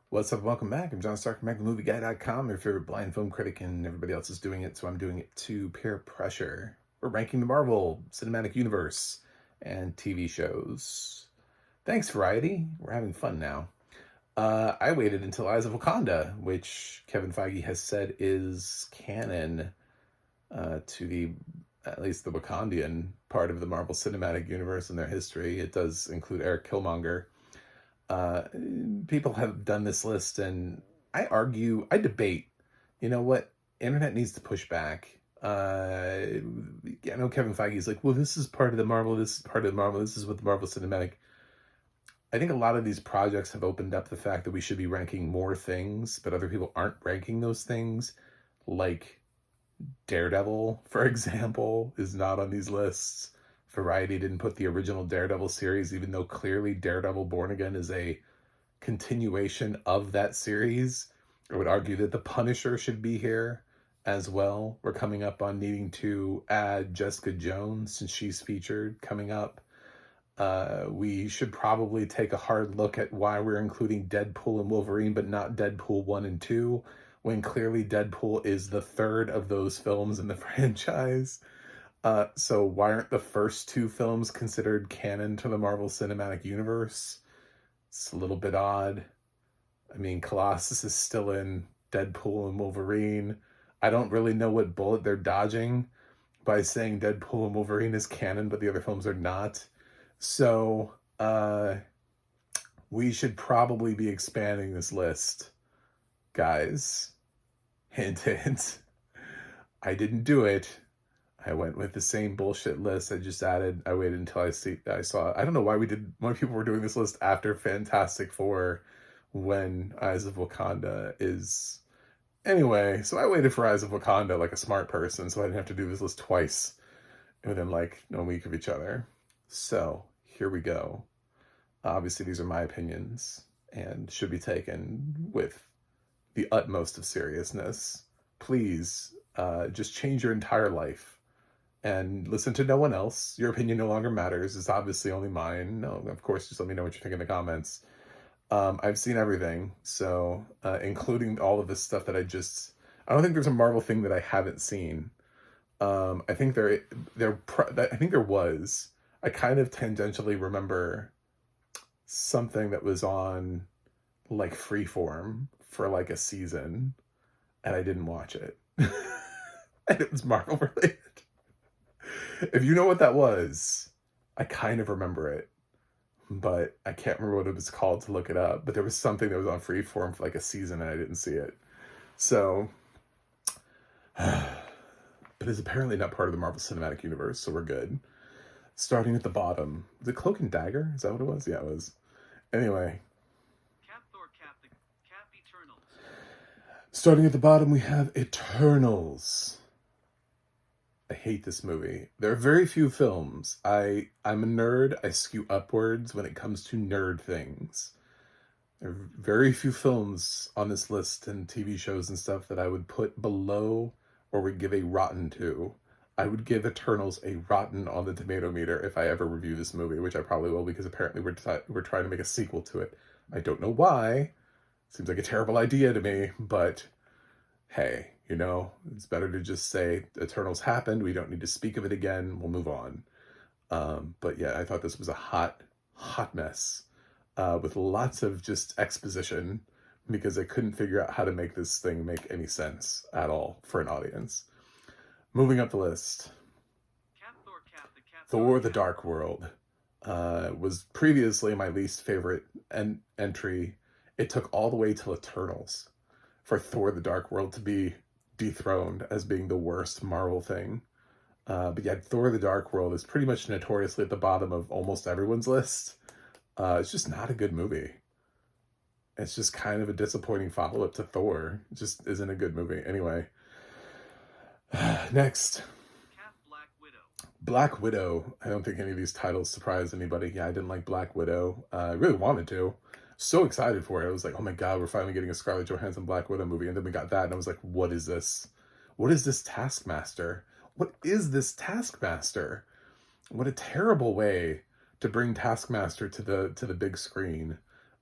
What's up? Welcome back. I'm John Stark from MacTheMovieGuy.com, your favorite blind film critic, and everybody else is doing it, so I'm doing it to peer pressure. We're ranking the Marvel Cinematic Universe and TV shows. Thanks, Variety. We're having fun now. I waited until Eyes of Wakanda, which Kevin Feige has said is canon to at least the Wakandian part of the Marvel Cinematic Universe and their history. It does include Eric Killmonger. uh, People have done this list, and I debate. You know what? Internet needs to push back. I know Kevin Feige's like, well, this is part of the Marvel. This is part of the Marvel. This is what the Marvel Cinematic. I think a lot of these projects have opened up the fact that we should be ranking more things, but other people aren't ranking those things. Like Daredevil, for example, is not on these lists. Variety didn't put the original Daredevil series, even though clearly Daredevil Born Again is a continuation of that series. I would argue that the Punisher should be here as well. We're coming up on needing to add Jessica Jones since she's featured coming up. We should probably take a hard look at why we're including Deadpool and Wolverine, but not Deadpool 1 and 2, when clearly Deadpool is the third of those films in the franchise. So why aren't the first two films considered canon to the Marvel Cinematic Universe? It's a little bit odd. I mean, Colossus is still in Deadpool and Wolverine. I don't really know what bullet they're dodging by saying Deadpool and Wolverine is canon, but the other films are not. So, we should probably be expanding this list, guys. Hint, hint. I didn't do it. I went with the same bullshit list I just added. I waited until I saw. I don't know why people were doing this list after Fantastic Four, when Eyes of Wakanda is. Anyway, so I waited for Eyes of Wakanda like a smart person, so I didn't have to do this list twice within like a week of each other. So here we go. Obviously, these are my opinions and should be taken with the utmost of seriousness. Please, just change your entire life and listen to no one else. Your opinion no longer matters. It's obviously only mine. No, of course, just let me know what you think in the comments. I've seen everything, so including all of this stuff that I don't think there's a Marvel thing that I haven't seen. I think I think there was. I kind of tangentially remember something that was on like Freeform for like a season, and I didn't watch it. And it was Marvel related. If you know what that was, I kind of remember it, but I can't remember what it was called to look it up. But there was something that was on Freeform for like a season, and I didn't see it. So, but it's apparently not part of the Marvel Cinematic Universe, so we're good. Starting at the bottom, the Cloak and Dagger? Is that what it was? Yeah, it was. Anyway, Eternals. Starting at the bottom, we have Eternals. I hate this movie. There are very few films. I'm a nerd. I skew upwards when it comes to nerd things. There are very few films on this list and TV shows and stuff that I would put below or would give a rotten to. I would give Eternals a rotten on the tomato meter if I ever review this movie, which I probably will, because apparently we're trying to make a sequel to it. I don't know why. Seems like a terrible idea to me, but hey, it's better to just say Eternals happened. We don't need to speak of it again. We'll move on. But yeah, I thought this was a hot mess with lots of just exposition, because I couldn't figure out how to make this thing make any sense at all for an audience. Moving up the list, Thor: The Dark World was previously my least favorite entry. It took all the way till Eternals for Thor: The Dark World to be dethroned as being the worst Marvel thing. But yeah, Thor: The Dark World is pretty much notoriously at the bottom of almost everyone's list. It's just not a good movie. It's just kind of a disappointing follow-up to Thor. It just isn't a good movie. Anyway. Next. Black Widow. I don't think any of these titles surprised anybody. Yeah, I didn't like Black Widow. I really wanted to. So excited for it. I was like, oh my god, we're finally getting a Scarlett Johansson Black Widow movie. And then we got that, and I was like, what is this? What is this Taskmaster? What is this Taskmaster? What a terrible way to bring Taskmaster to the big screen.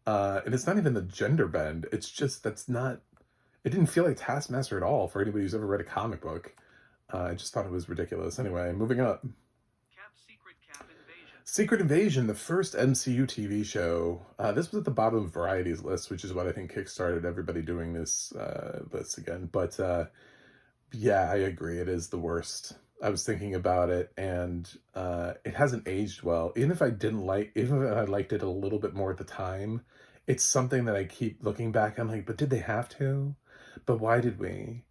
And it's not even the gender bend. It's just, that's not, it didn't feel like Taskmaster at all for anybody who's ever read a comic book. I just thought it was ridiculous. Anyway, moving up. Secret Invasion, the first MCU TV show. This was at the bottom of Variety's list, which is what I think kickstarted everybody doing this list again. But yeah, I agree. It is the worst. I was thinking about it, and it hasn't aged well. Even if I liked it a little bit more at the time, it's something that I keep looking back. I'm like, but did they have to? But why did we?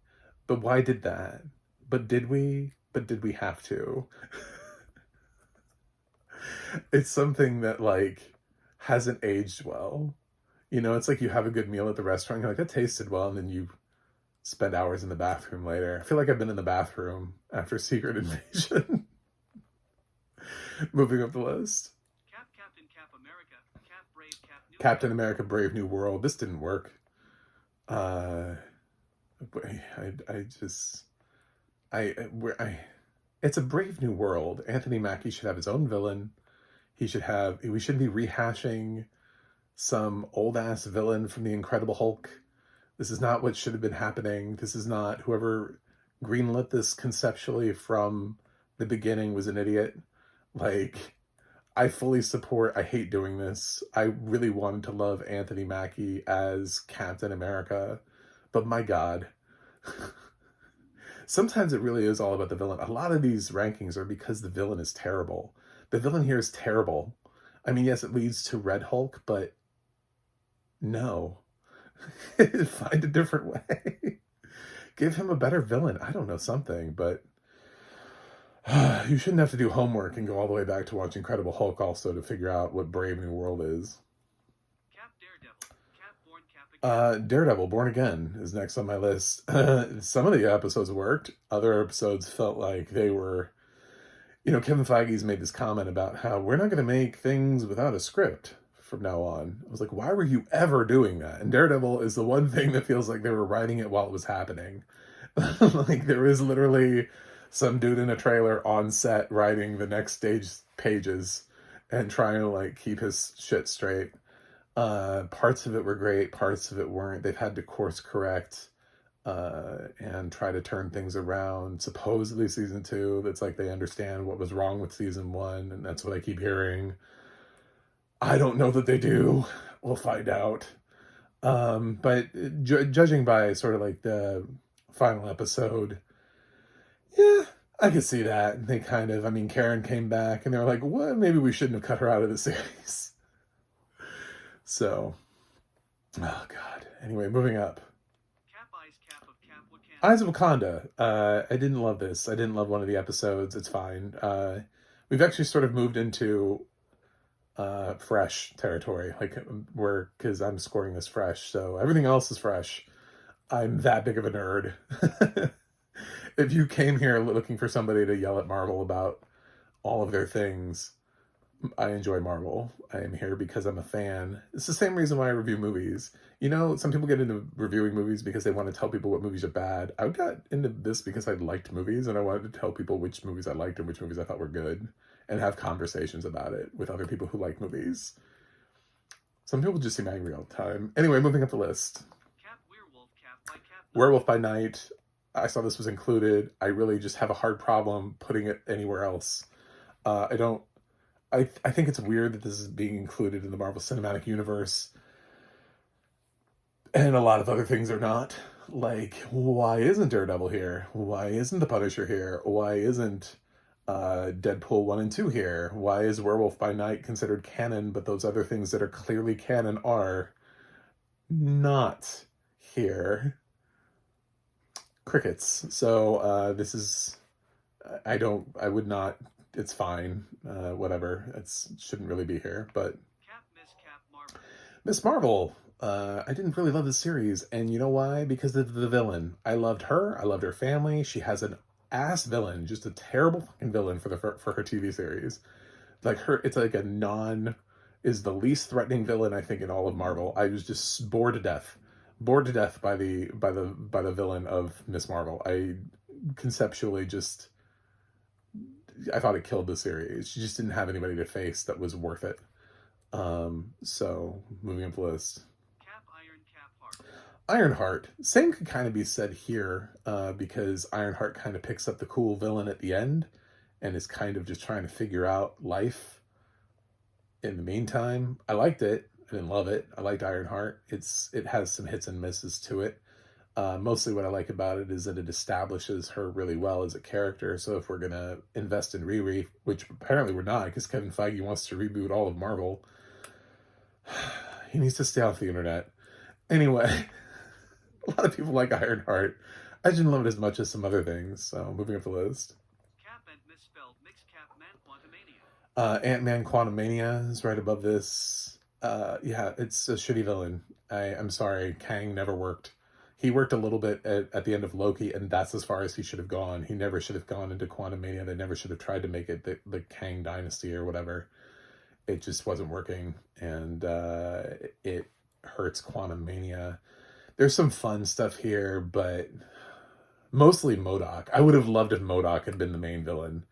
But why did that? But did we? But did we have to? It's something that like hasn't aged well. You know, it's like you have a good meal at the restaurant, you're like, that tasted well, and then you spend hours in the bathroom later. I feel like I've been in the bathroom after Secret Invasion. Moving up the list. Captain America, Brave New World. This didn't work. It's a Brave New World. Anthony Mackie should have his own villain. We shouldn't be rehashing some old ass villain from the Incredible Hulk. This is not what should have been happening. This is not, whoever greenlit this conceptually from the beginning was an idiot. Like, I fully support, I hate doing this. I really wanted to love Anthony Mackie as Captain America, but my God. Sometimes it really is all about the villain. A lot of these rankings are because the villain is terrible. The villain here is terrible. I mean, yes, it leads to Red Hulk, but no. Find a different way. Give him a better villain. I don't know, something, but you shouldn't have to do homework and go all the way back to watch Incredible Hulk also to figure out what Brave New World is. Daredevil, Born Again is next on my list. Some of the episodes worked. Other episodes felt like they were, Kevin Feige's made this comment about how we're not going to make things without a script from now on. I was like, why were you ever doing that? And Daredevil is the one thing that feels like they were writing it while it was happening. Like, there is literally some dude in a trailer on set writing the next stage pages and trying to like keep his shit straight. Parts of it were great, parts of it weren't. They've had to course correct and try to turn things around. Supposedly season 2, that's like they understand what was wrong with season 1, and that's what I keep hearing. I don't know that they do. We'll find out. But judging by sort of like the final episode, yeah, I could see that. They Karen came back and they were like, well, maybe we shouldn't have cut her out of the series. So, oh God. Anyway, moving up. Eyes of Wakanda. I didn't love this. I didn't love one of the episodes. It's fine. We've actually sort of moved into fresh territory, because I'm scoring this fresh, so everything else is fresh. I'm that big of a nerd. If you came here looking for somebody to yell at Marvel about all of their things, I enjoy Marvel. I am here because I'm a fan. It's the same reason why I review movies. Some people get into reviewing movies because they want to tell people what movies are bad. I got into this because I liked movies and I wanted to tell people which movies I liked and which movies I thought were good and have conversations about it with other people who like movies. Some people just seem angry all the time. Anyway, moving up the list. Werewolf by Night. I saw this was included. I really just have a hard problem putting it anywhere else. I think it's weird that this is being included in the Marvel Cinematic Universe. And a lot of other things are not. Like, why isn't Daredevil here? Why isn't the Punisher here? Why isn't Deadpool 1 and 2 here? Why is Werewolf by Night considered canon, but those other things that are clearly canon are not here? Crickets. So this is, it's fine. Whatever. It shouldn't really be here, but Miss Marvel. I didn't really love the series, and you know why? Because of the villain. I loved her. I loved her family. She has an ass villain, just a terrible fucking villain for her TV series. Like it's like is the least threatening villain I think in all of Marvel. I was just bored to death by the villain of Miss Marvel. I conceptually I thought it killed the series. She just didn't have anybody to face that was worth it. So moving up the list. Cap Iron Cap Heart. Ironheart. Same could kind of be said here, because Ironheart kind of picks up the cool villain at the end and is kind of just trying to figure out life in the meantime. I liked it. I didn't love it. I liked Ironheart. It has some hits and misses to it. Mostly what I like about it is that it establishes her really well as a character. So if we're going to invest in Riri, which apparently we're not because Kevin Feige wants to reboot all of Marvel, he needs to stay off the internet. Anyway, a lot of people like Ironheart. I didn't love it as much as some other things. So moving up the list. Cap and misspelled Mix Cap Man Quantumania. Ant-Man Quantumania is right above this. Yeah, it's a shitty villain. I'm sorry, Kang never worked. He worked a little bit at the end of Loki, and that's as far as he should have gone. He never should have gone into Quantumania. They never should have tried to make it the Kang Dynasty or whatever. It just wasn't working, and it hurts Quantumania. There's some fun stuff here, but mostly MODOK. I would have loved if MODOK had been the main villain.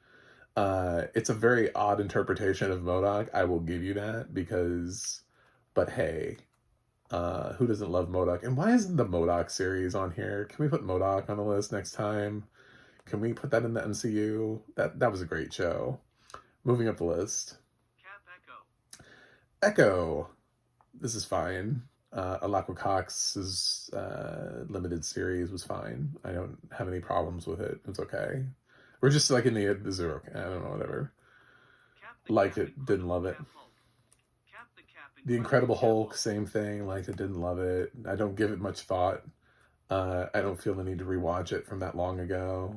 It's a very odd interpretation of MODOK. I will give you that but hey, who doesn't love MODOK? And why isn't the MODOK series on here? Can we put MODOK on the list next time? Can we put that in the MCU? That was a great show. Moving up the list. Cap Echo. Echo. This is fine. Alako Cox's limited series was fine. I don't have any problems with it. It's okay. We're just like in the zero. I don't know, whatever. Liked it, didn't love it. The Incredible Hulk, same thing. Liked it, didn't love it. I don't give it much thought. I don't feel the need to rewatch it from that long ago.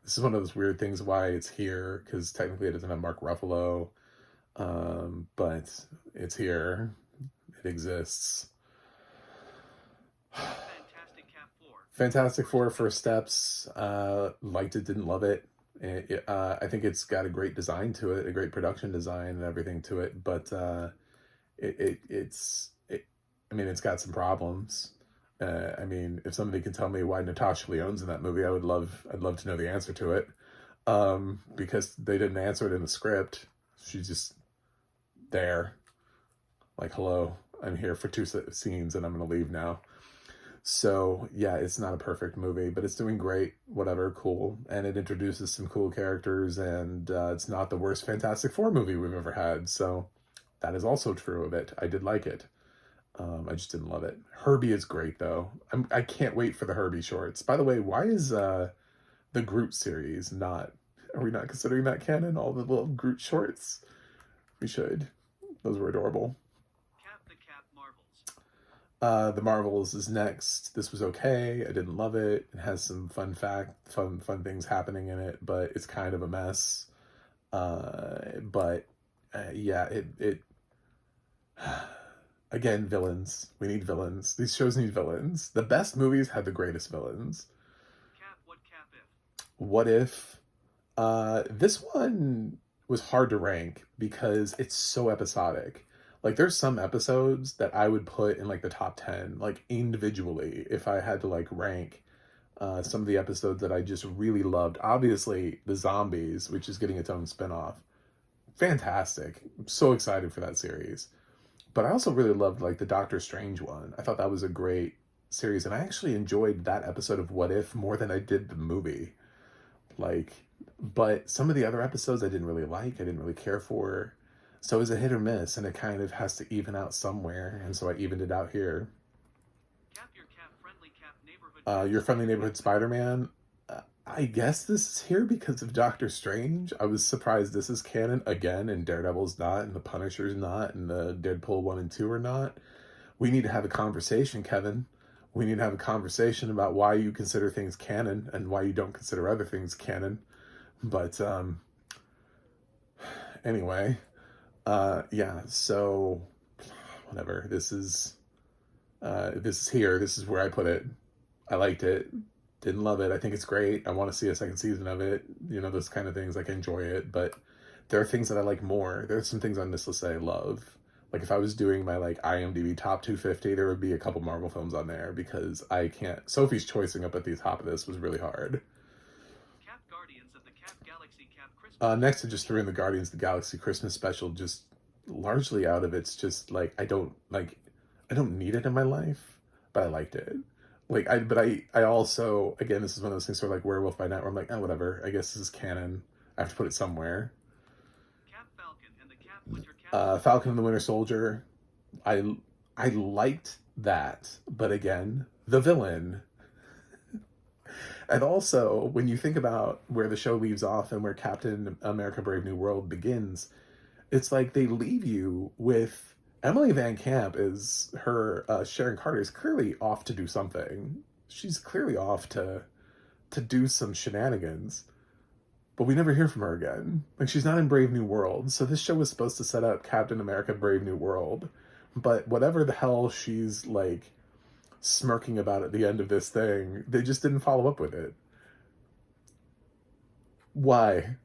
This is one of those weird things why it's here, because technically it doesn't have Mark Ruffalo. But it's here. It exists. Fantastic Four First Steps. Liked it, didn't love it. I think it's got a great design to it, a great production design and everything to it, but it's got some problems. If somebody can tell me why Natasha Lyonne's in that movie, I'd love to know the answer to it. Because they didn't answer it in the script. She's just there. Like, hello, I'm here for 2 scenes and I'm going to leave now. So, yeah, it's not a perfect movie, but it's doing great, whatever, cool. And it introduces some cool characters, and it's not the worst Fantastic Four movie we've ever had. So that is also true of it. I did like it. I just didn't love it. Herbie is great, though. I can't wait for the Herbie shorts. By the way, why is the Groot series not... Are we not considering that canon? All the little Groot shorts? We should. Those were adorable. The Marvels is next. This was okay. I didn't love it. It has some fun things happening in it, but it's kind of a mess. Yeah, again, villains. We need villains. These shows need villains. The best movies had the greatest villains. What if? This one was hard to rank because it's so episodic. Like, there's some episodes that I would put in, like, the top 10, like, individually, if I had to, like, rank some of the episodes that I just really loved. Obviously, The Zombies, which is getting its own spinoff. Fantastic. I'm so excited for that series. But I also really loved, like, the Doctor Strange one. I thought that was a great series, and I actually enjoyed that episode of What If more than I did the movie. Like, but some of the other episodes I didn't really like, I didn't really care for. So it was a hit or miss, and it kind of has to even out somewhere, and so I evened it out here. Your Friendly Neighborhood Spider-Man. I guess this is here because of Doctor Strange. I was surprised this is canon again, and Daredevil's not, and the Punisher's not, and the Deadpool 1 and 2 are not. We need to have a conversation, Kevin. We need to have a conversation about why you consider things canon and why you don't consider other things canon. But anyway... yeah, so whatever. This is here. This is where I put it. I liked it. Didn't love it. I think it's great. I want to see a second season of it. You know, those kind of things. Like, I enjoy it, but there are things that I like more. There are some things on this list that I love. Like, if I was doing my, like, IMDb top 250, there would be a couple Marvel films on there because I can't... Sophie's choicing up at the top of this was really hard. Next, I just threw in the Guardians of the Galaxy Christmas special, just largely out of it's just like I don't need it in my life, but I liked it. I also, again, this is one of those things where like Werewolf by Night where I'm like, oh whatever, I guess this is canon. I have to put it somewhere. Cap Falcon and the Cap Winter Capsule. Falcon and the Winter Soldier. I I liked that, but again, the villain. And also, when you think about where the show leaves off and where Captain America Brave New World begins, it's like they leave you with Emily Van Camp is her Sharon Carter is clearly off to do something. She's clearly off to do some shenanigans, but we never hear from her again. Like she's not in Brave New World. So this show was supposed to set up Captain America Brave New World, but whatever the hell she's like smirking about at the end of this thing, they just didn't follow up with it. Why?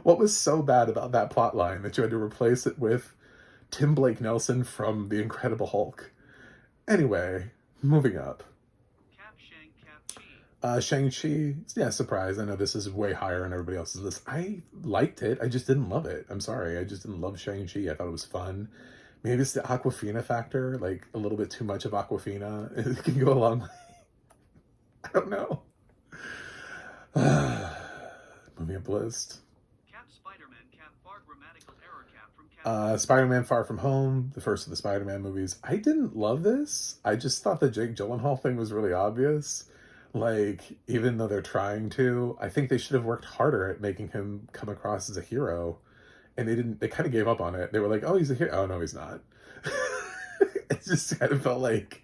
What was so bad about that plot line that you had to replace it with Tim Blake Nelson from The Incredible Hulk? Anyway, moving up. Cap Shang Cap Chi. Shang-Chi, yeah, surprise. I know this is way higher on everybody else's list. I liked it. I just didn't love it. I'm sorry. I just didn't love Shang-Chi. I thought it was fun. Maybe it's the Aquafina factor, like a little bit too much of Aquafina. It can go a long way. I don't know. Moving up the list. Cap Spider-Man Cap Far Grammatical Error Cap from Cap. Spider-Man Far From Home, the first of the Spider-Man movies. I didn't love this. I just thought the Jake Gyllenhaal thing was really obvious. Like, even though they're trying to, I think they should have worked harder at making him come across as a hero. And they kind of gave up on it. They were like, oh, he's a hero. Oh, no, he's not. It just kind of felt like,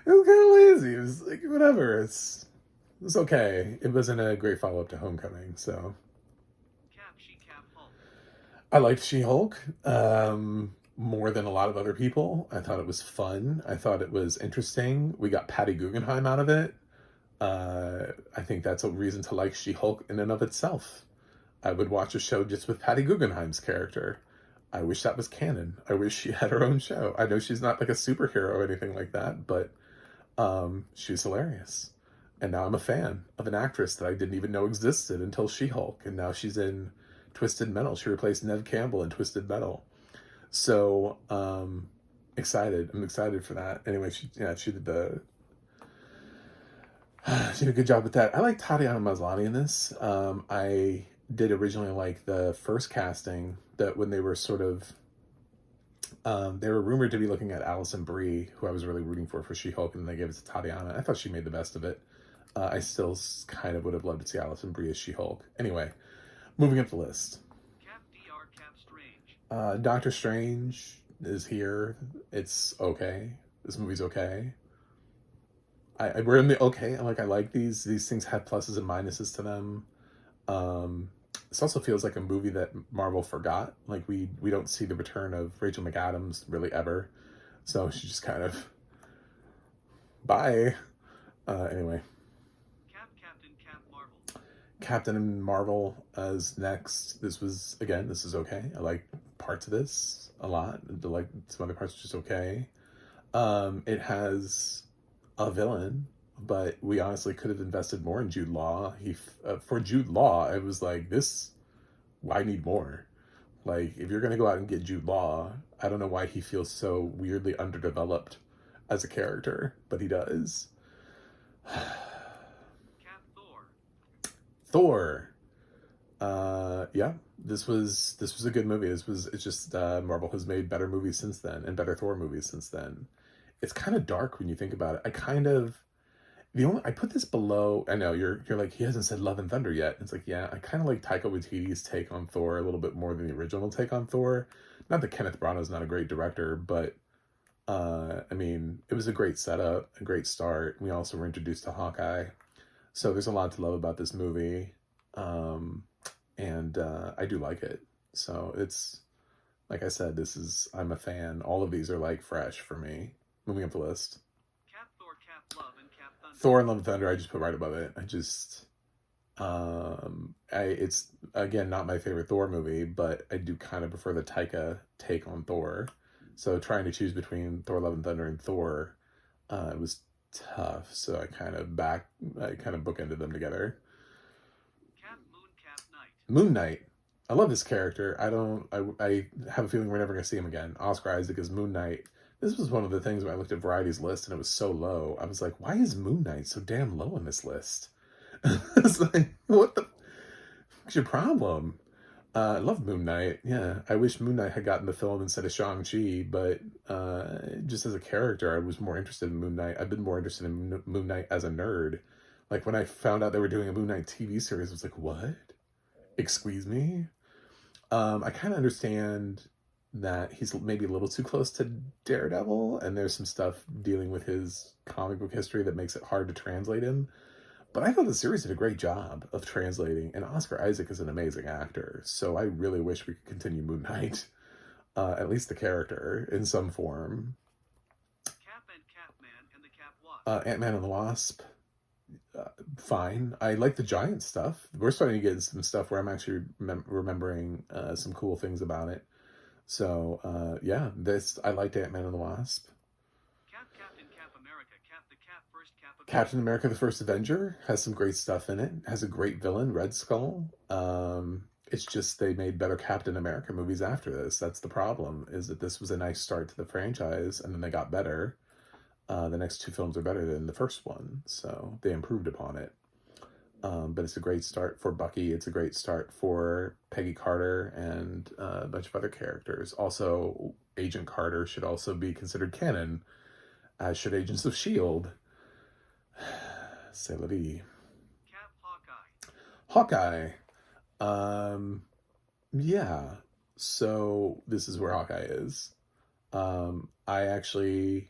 it was kind of lazy. It was like, whatever. It was okay. It wasn't a great follow-up to Homecoming, so. Cap She-Cap Hulk. I liked She-Hulk more than a lot of other people. I thought it was fun. I thought it was interesting. We got Patty Guggenheim out of it. I think that's a reason to like She-Hulk in and of itself. I would watch a show just with Patty Guggenheim's character. I wish that was canon. I wish she had her own show. I know she's not like a superhero or anything like that, but she's hilarious. And now I'm a fan of an actress that I didn't even know existed until She-Hulk. And now she's in Twisted Metal. She replaced Neve Campbell in Twisted Metal. So, excited. I'm excited for that. Anyway, she did she did a good job with that. I like Tatiana Maslany in this. I did originally like the first casting that when they were sort of, they were rumored to be looking at Alison Brie, who I was really rooting for She-Hulk, and they gave it to Tatiana. I thought she made the best of it. I still kind of would have loved to see Alison Brie as She-Hulk. Anyway, moving up the list. Cap DR Cap Strange. Doctor Strange is here. It's okay. This movie's okay. We're in the okay. I like these. These things have pluses and minuses to them. This also feels like a movie that Marvel forgot. Like we don't see the return of Rachel McAdams really ever. So she just kind of bye. Anyway. Captain Marvel as next. This is okay. I like parts of this a lot. Like some other parts are just okay. It has a villain, but we honestly could have invested more in Jude Law. For Jude Law, I was like, I need more. Like, if you're gonna go out and get Jude Law, I don't know why he feels so weirdly underdeveloped as a character, but he does. Thor. Yeah, this was a good movie. It's just Marvel has made better movies since then and better Thor movies since then. It's kind of dark when you think about it. I put this below. I know you're like, he hasn't said Love and Thunder yet. It's like, yeah, I kind of like Taika Waititi's take on Thor a little bit more than the original take on Thor. Not that Kenneth Branagh's not a great director, but I mean, it was a great setup, a great start. We also were introduced to Hawkeye. So there's a lot to love about this movie. And I do like it. So it's, like I said, I'm a fan. All of these are like fresh for me. Moving up the list. Cap Thor, Cap Love, and Cap Thunder. Thor and Love and Thunder, I just put right above it. It's again, not my favorite Thor movie, but I do kind of prefer the Taika take on Thor. So trying to choose between Thor, Love and Thunder and Thor, it was tough. So I kind of bookended them together. Cap Moon, Cap Knight. Moon Knight. I love this character. I have a feeling we're never going to see him again. Oscar Isaac as Moon Knight. This was one of the things when I looked at Variety's list and it was so low. I was like, why is Moon Knight so damn low on this list? It's like, what the what's your problem? I love Moon Knight. Yeah, I wish Moon Knight had gotten the film instead of Shang-Chi, but just as a character, I was more interested in Moon Knight. I've been more interested in Moon Knight as a nerd. Like, when I found out they were doing a Moon Knight TV series, I was like, what? Excuse me? I kind of understand that he's maybe a little too close to Daredevil, and there's some stuff dealing with his comic book history that makes it hard to translate him. But I thought the series did a great job of translating, and Oscar Isaac is an amazing actor, so I really wish we could continue Moon Knight, at least the character, in some form. Cap and Capman and the Cap Wasp. Ant-Man and the Wasp, fine. I like the giant stuff. We're starting to get some stuff where I'm actually remembering some cool things about it. So, yeah, I liked Ant-Man and the Wasp. Captain Cap America, Cap the Cap, first Cap Avenger. Captain America, the First Avenger, has some great stuff in it. Has a great villain, Red Skull. It's just they made better Captain America movies after this. That's the problem, is that this was a nice start to the franchise, and then they got better. The next two films are better than the first one, so they improved upon it. But it's a great start for Bucky. It's a great start for Peggy Carter and a bunch of other characters. Also, Agent Carter should also be considered canon, as should Agents of S.H.I.E.L.D. C'est la vie. Cap Hawkeye. Yeah. So this is where Hawkeye is. I actually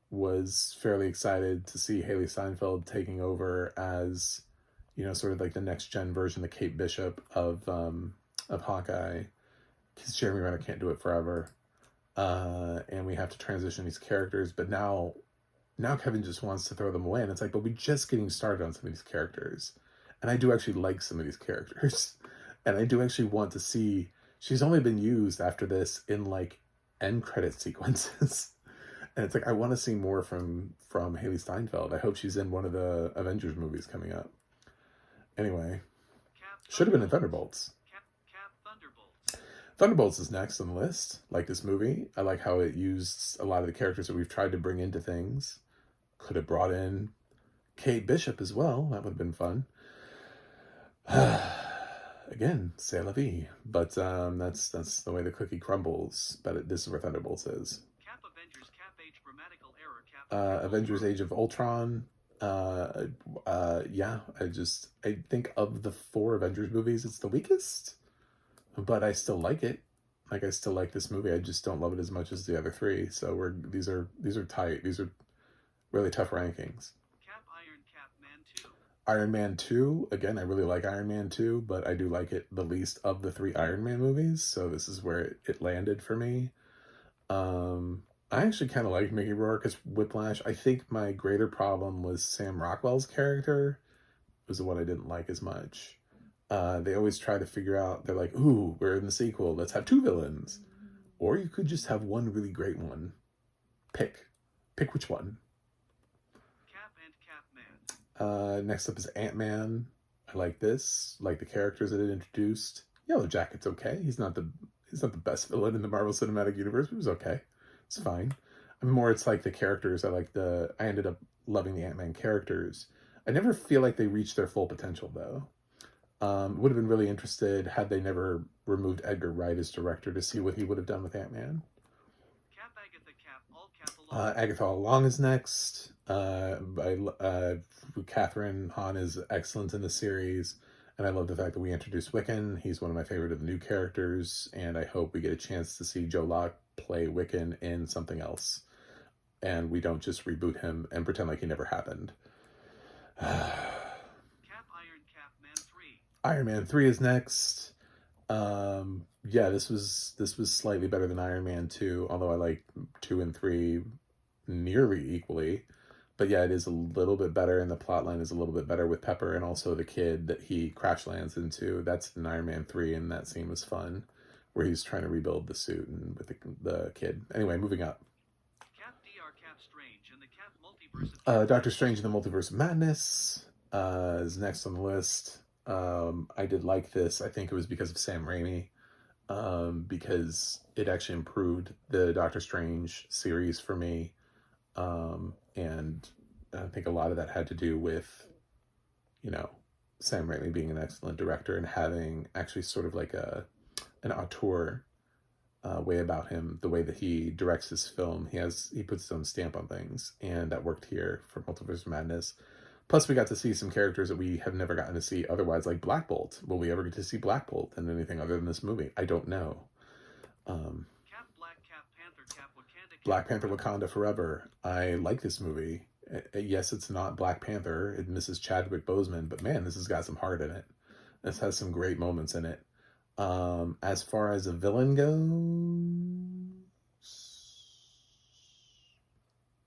was fairly excited to see Haley Steinfeld taking over as, sort of like the next gen version of Kate Bishop of Hawkeye, because Jeremy Renner can't do it forever, and we have to transition these characters. But now Kevin just wants to throw them away, and it's like, but we're just getting started on some of these characters, and I do actually like some of these characters, and I do actually want to see. She's only been used after this in like end credit sequences. And it's like, I want to see more from Haley Steinfeld. I hope she's in one of the Avengers movies coming up. Anyway, should have been in Thunderbolts. Cap Thunderbolts. Thunderbolts is next on the list. Like this movie. I like how it used a lot of the characters that we've tried to bring into things. Could have brought in Kate Bishop as well. That would have been fun. Again, c'est la vie. But that's the way the cookie crumbles. But this is where Thunderbolts is. Cap Avengers, Cap Age, Grammatical Error, Cap Avengers Age of Ultron. Yeah, I think of the 4 Avengers movies, it's the weakest, but I still like it. Like, I still like this movie. I just don't love it as much as the other 3. So these are tight. These are really tough rankings. Cap Iron, Cap Man 2. Iron Man 2, again, I really like Iron Man 2, but I do like it the least of the 3 Iron Man movies. So this is where it landed for me. I actually kind of like Mickey Rourke as Whiplash. I think my greater problem was Sam Rockwell's character. Was the one I didn't like as much. They always try to figure out, they're like, ooh, we're in the sequel, let's have 2 villains. Or you could just have one really great one. Pick which one. Cap and Capman. Next up is Ant-Man. I like this. Like the characters that it introduced. Yellow Jacket's okay. He's not the best villain in the Marvel Cinematic Universe, but he was okay. It's fine. It's like the characters. I ended up loving the Ant-Man characters. I never feel like they reached their full potential, though. Would have been really interested had they never removed Edgar Wright as director to see what he would have done with Ant-Man. Cap Agatha, Cap All Cap Along. Agatha All Along is next. Catherine Hahn is excellent in the series, and I love the fact that we introduced Wiccan. He's one of my favorite of the new characters, and I hope we get a chance to see Joe Locke play Wiccan in something else, and we don't just reboot him and pretend like he never happened. Cap Iron, Cap Man 3. Iron Man 3 is next. Yeah, this was slightly better than Iron Man 2, although I like 2 and 3 nearly equally. But yeah, it is a little bit better, and the plotline is a little bit better with Pepper and also the kid that he crash lands into. That's in Iron Man 3, and that scene was fun, where he's trying to rebuild the suit and with the kid. Anyway, moving up. Cap DR, Cap Strange, and the Cap Multiverse of Doctor Strange in the Multiverse of Madness is next on the list. I did like this. I think it was because of Sam Raimi, because it actually improved the Doctor Strange series for me. And I think a lot of that had to do with, you know, Sam Raimi being an excellent director and having actually sort of like an auteur way about him, the way that he directs his film. He puts his own stamp on things, and that worked here for Multiverse of Madness. Plus, we got to see some characters that we have never gotten to see otherwise, like Black Bolt. Will we ever get to see Black Bolt in anything other than this movie? I don't know. Cap Black, Cap Panther, Cap Wakanda, Cap Black Panther Wakanda Forever. I like this movie. Yes, it's not Black Panther. It misses Chadwick Boseman, but man, this has got some heart in it. This has some great moments in it. As far as a villain goes,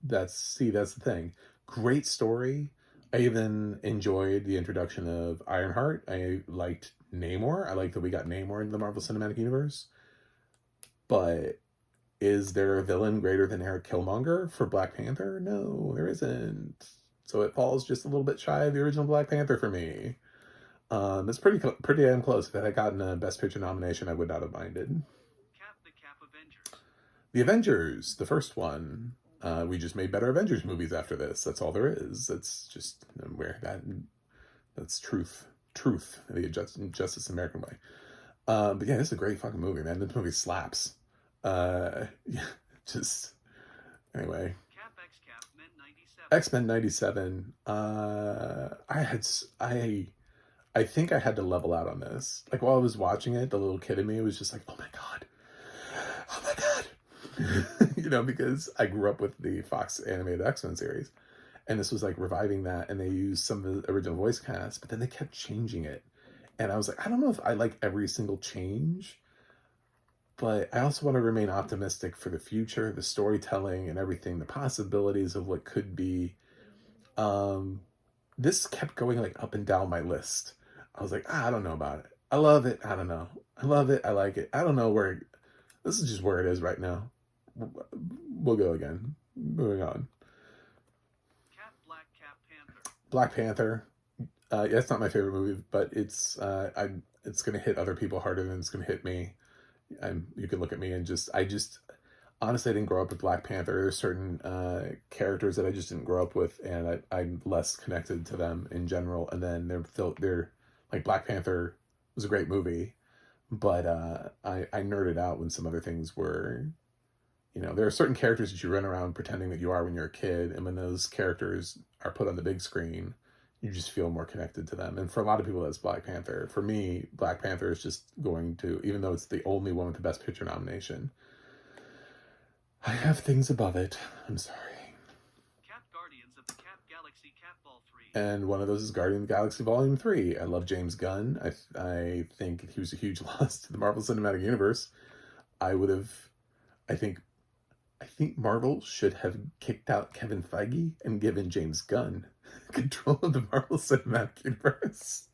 that's the thing. Great story. I even enjoyed the introduction of Ironheart. I liked Namor. I like that we got Namor in the Marvel Cinematic Universe. But is there a villain greater than Eric Killmonger for Black Panther? No, there isn't. So it falls just a little bit shy of the original Black Panther for me. It's pretty damn close. If it had gotten a Best Picture nomination, I would not have minded. the Cap Avengers. The Avengers, the first one. We just made better Avengers movies after this. That's all there is. That's just where that's truth. The Justice American way. But yeah, this is a great fucking movie, man. This movie slaps. Yeah, just anyway. Cap X Cap Men 97. X-Men 97. I think I had to level out on this. Like while I was watching it, the little kid in me was just like, oh my god. Because I grew up with the Fox animated X-Men series. And this was like reviving that, and they used some of the original voice cast, but then they kept changing it. And I was like, I don't know if I like every single change, but I also want to remain optimistic for the future, the storytelling and everything, the possibilities of what could be. This kept going like up and down my list. I was like, I don't know about it. I love it. I don't know. I love it. I like it. I don't know this is just where it is right now. We'll go again. Moving on. Cap Black, Cap Panther. Black Panther. Yeah, it's not my favorite movie, but it's gonna hit other people harder than it's gonna hit me. You can look at me and honestly, I didn't grow up with Black Panther. There's certain characters that I just didn't grow up with, and I'm less connected to them in general. And then they're like, Black Panther was a great movie, but I nerded out when some other things were. There are certain characters that you run around pretending that you are when you're a kid, and when those characters are put on the big screen, you just feel more connected to them. And for a lot of people, that's Black Panther. For me, Black Panther is just going to, even though it's the only one with the Best Picture nomination, I have things above it. I'm sorry. Cap Guardians of the Cap Galaxy Cap Ball 3. And one of those is Guardian of the Galaxy Volume 3. I love James Gunn. I think he was a huge loss to the Marvel Cinematic Universe. I think Marvel should have kicked out Kevin Feige and given James Gunn control of the Marvel Cinematic Universe.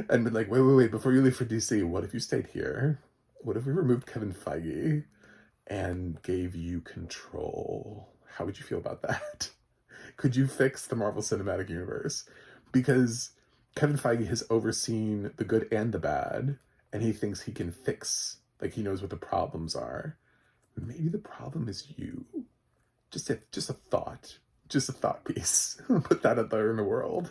And been like, wait, before you leave for DC, what if you stayed here? What if we removed Kevin Feige and gave you control? How would you feel about that? Could you fix the Marvel Cinematic Universe? Because Kevin Feige has overseen the good and the bad, and he thinks he can fix, like he knows what the problems are. Maybe the problem is you. Just a thought. Just a thought piece. Put that out there in the world.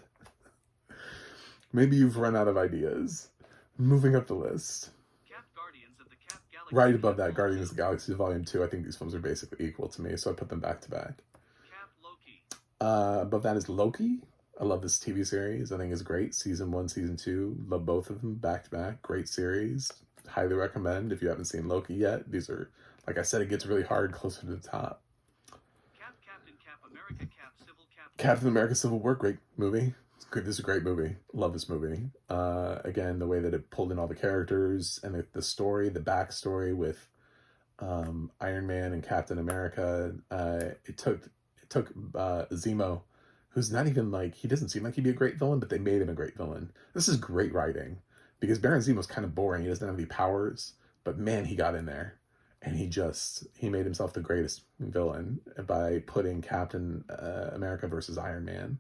Maybe you've run out of ideas. Moving up the list. Cap Guardians of the Cap Galaxy. Right above that, Guardians of the Galaxy Volume 2. I think these films are basically equal to me, so I put them back to back. Cap Loki. Above that is Loki. I love this TV series. I think it's great. Season 1, Season 2. Love both of them back to back. Great series. Highly recommend if you haven't seen Loki yet. These are, like I said, it gets really hard closer to the top. Captain, Cap America, Cap Civil, Captain America Civil War, great movie. This is a great movie. Love this movie. Again, the way that it pulled in all the characters and the story, the backstory with Iron Man and Captain America. It took Zemo, who's not even like, he doesn't seem like he'd be a great villain, but they made him a great villain. This is great writing, because Baron Zemo's kind of boring. He doesn't have any powers, but man, he got in there. And he made himself the greatest villain by putting Captain America versus Iron Man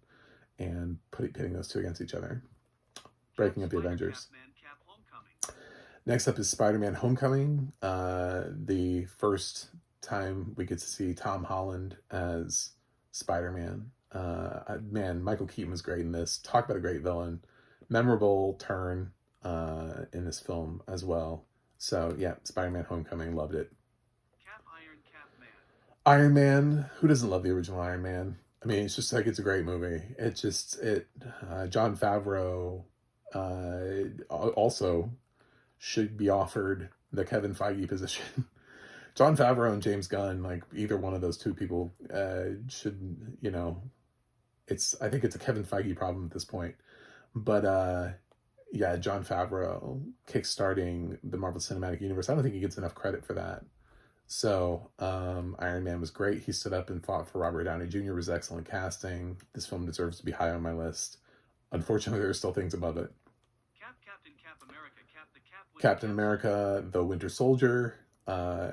and pitting those two against each other. breaking up the Avengers. Next up is Spider-Man Homecoming. The first time we get to see Tom Holland as Spider-Man. Man, Michael Keaton was great in this. Talk about a great villain. Memorable turn in this film as well. So yeah, Spider-Man Homecoming, loved it. Iron Man, who doesn't love the original Iron Man? I mean, it's just like, it's a great movie. Jon Favreau also should be offered the Kevin Feige position. Jon Favreau and James Gunn, like either one of those two people should, I think it's a Kevin Feige problem at this point. But yeah, Jon Favreau kickstarting the Marvel Cinematic Universe. I don't think he gets enough credit for that. So Iron Man was great. He stood up and fought for Robert Downey Jr. It was excellent casting. This film deserves to be high on my list. Unfortunately, there are still things above it. Captain America, The Winter Soldier.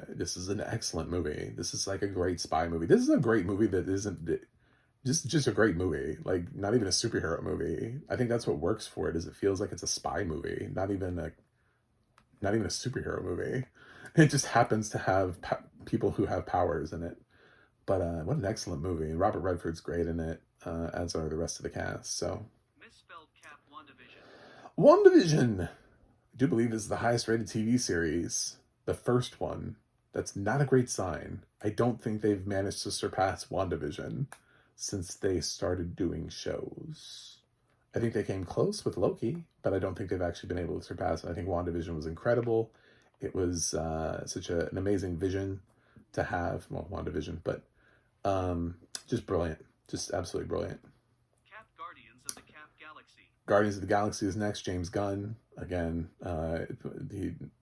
This is an excellent movie. This is like a great spy movie. This is a great movie that isn't just a great movie. Like, not even a superhero movie. I think that's what works for it, is it feels like it's a spy movie, not even a superhero movie. It just happens to have people who have powers in it. But what an excellent movie. And Robert Redford's great in it, as are the rest of the cast. So, Misspelled Cap WandaVision. WandaVision, I do believe is the highest rated TV series. The first one. That's not a great sign. I don't think they've managed to surpass WandaVision since they started doing shows. I think they came close with Loki, but I don't think they've actually been able to surpass it. I think WandaVision was incredible. It was such an amazing vision to have. Well, WandaVision, but just brilliant. Just absolutely brilliant. Guardians of the Cap Galaxy. Guardians of the Galaxy is next. James Gunn. Again,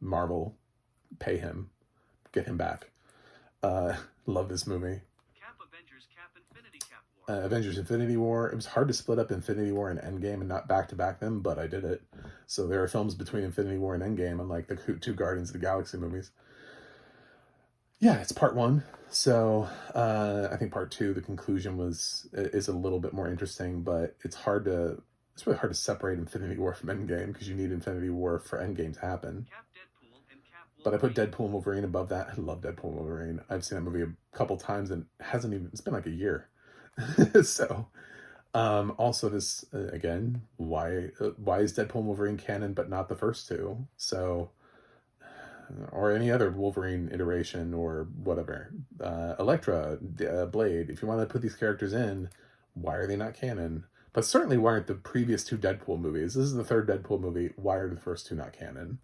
Marvel, pay him. Get him back. Love this movie. Avengers Infinity War. It was hard to split up Infinity War and Endgame and not back-to-back them, but I did it. So there are films between Infinity War and Endgame, unlike the two Guardians of the Galaxy movies. Yeah, it's part one. So I think part two, the conclusion is a little bit more interesting, but it's really hard to separate Infinity War from Endgame, because you need Infinity War for Endgame to happen. But I put Deadpool and Wolverine above that. I love Deadpool and Wolverine. I've seen that movie a couple times and it's been like a year. So, also this, again, why is Deadpool and Wolverine canon, but not the first two? So, or any other Wolverine iteration or whatever. Elektra, Blade, if you want to put these characters in, why are they not canon? But certainly why aren't the previous two Deadpool movies? This is the third Deadpool movie. Why are the first two not canon?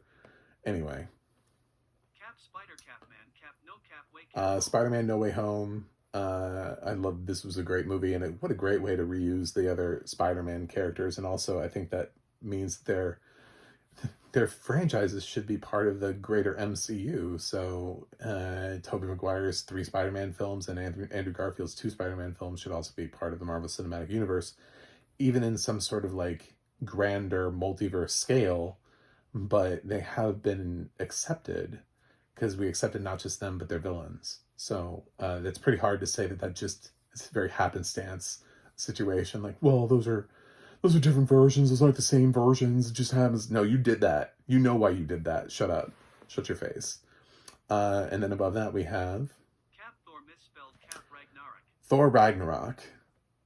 Anyway. Spider-Man No Way Home. I love, this was a great movie, and what a great way to reuse the other Spider-Man characters. And also, I think that means their franchises should be part of the greater MCU. So, Tobey Maguire's 3 Spider-Man films and Andrew Garfield's 2 Spider-Man films should also be part of the Marvel Cinematic Universe, even in some sort of like grander multiverse scale. But they have been accepted, because we accepted not just them, but their villains. So it's pretty hard to say that just is a very happenstance situation. Like, well, those are different versions. Those aren't the same versions. It just happens. No, you did that. You know why you did that. Shut up. Shut your face. And then above that we have Thor Ragnarok.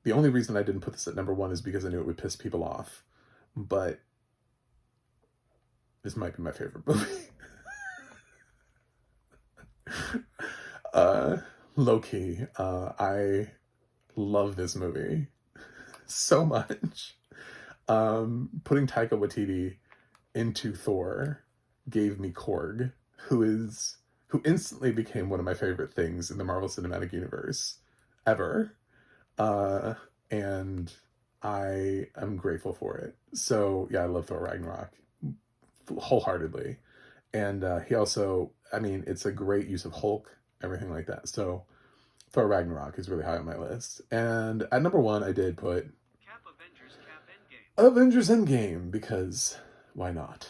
The only reason I didn't put this at number 1 is because I knew it would piss people off. But this might be my favorite movie. Low-key, I love this movie so much. Putting Taika Waititi into Thor gave me Korg, who instantly became one of my favorite things in the Marvel Cinematic Universe ever. And I am grateful for it. So yeah, I love Thor Ragnarok wholeheartedly. And he also, I mean, it's a great use of Hulk, everything like that. So Thor Ragnarok is really high on my list. And at number 1, I did put Avengers Endgame, because why not?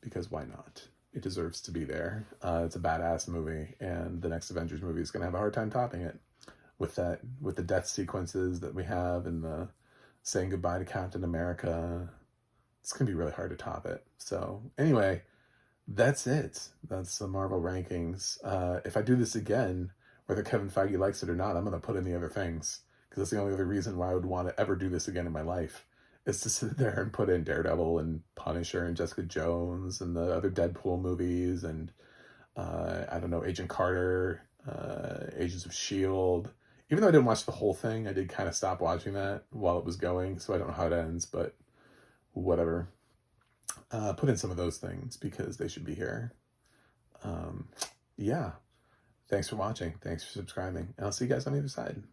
Because why not? It deserves to be there. It's a badass movie, and the next Avengers movie is going to have a hard time topping it with the death sequences that we have, and the saying goodbye to Captain America. it's going to be really hard to top it. So anyway, that's it. That's the Marvel rankings. If I do this again, whether Kevin Feige likes it or not, I'm going to put in the other things, because that's the only other reason why I would want to ever do this again in my life, is to sit there and put in Daredevil and Punisher and Jessica Jones and the other Deadpool movies and I don't know, Agent Carter, Agents of S.H.I.E.L.D. Even though I didn't watch the whole thing, I did kind of stop watching that while it was going, so I don't know how it ends, but whatever. Put in some of those things because they should be here. Yeah. Thanks for watching. Thanks for subscribing. And I'll see you guys on the other side.